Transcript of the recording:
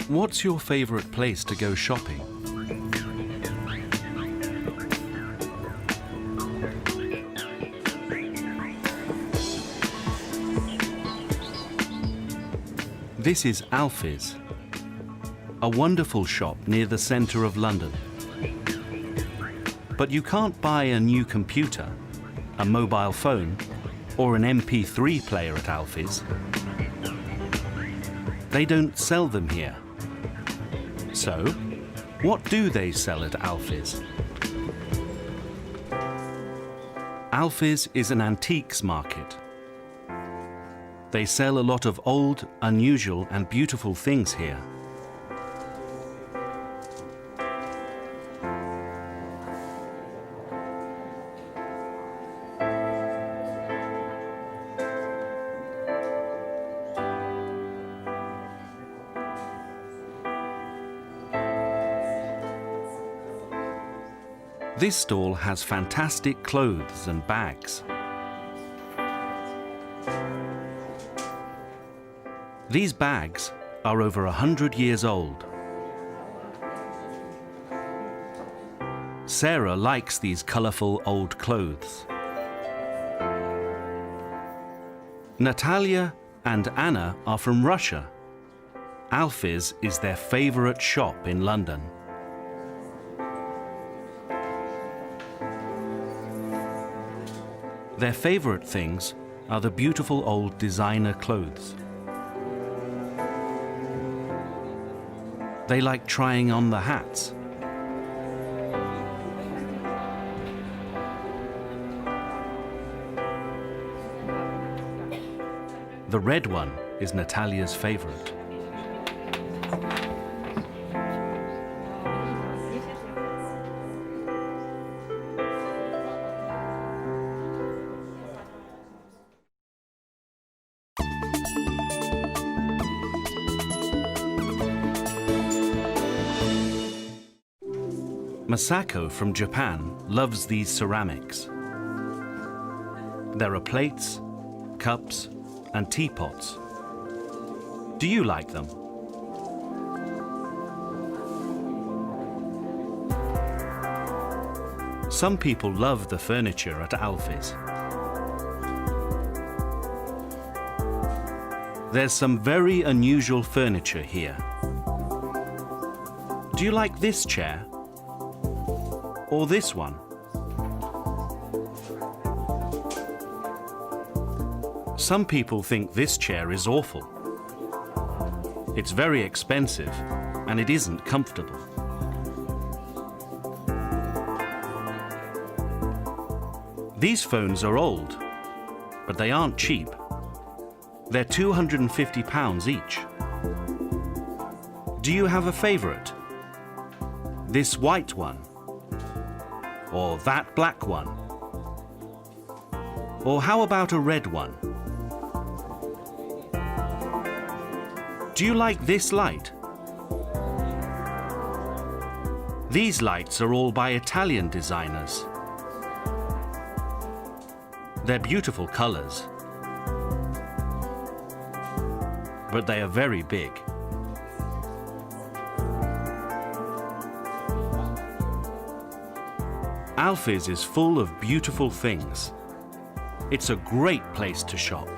What's your favorite place to go shopping? This is Alfie's, a wonderful shop near the centre of London. But you can't buy a new computer, a mobile phone, or an MP3 player at Alfie's. They don't sell them here. So, what do they sell at Alfie's? Alfie's is an antiques market. They sell a lot of old, unusual and beautiful things here. This stall has fantastic clothes and bags. These bags are over 100 years old. Sarah likes these colourful old clothes. Natalia and Anna are from Russia. Alfie's is their favourite shop in London. Their favourite things are the beautiful old designer clothes. They like trying on the hats. The red one is Natalia's favourite. Masako from Japan loves these ceramics. There are plates, cups, and teapots. Do you like them? Some people love the furniture at Alfie's. There's some very unusual furniture here. Do you like this chair? Or this one? Some people think this chair is awful. It's very expensive and it isn't comfortable. These phones are old, but they aren't cheap. They're £250 each. Do you have a favourite? This white one? Or that black one? Or how about a red one? Do you like this light? These lights are all by Italian designers. They're beautiful colours, but they are very big. Alfie's is full of beautiful things. It's a great place to shop.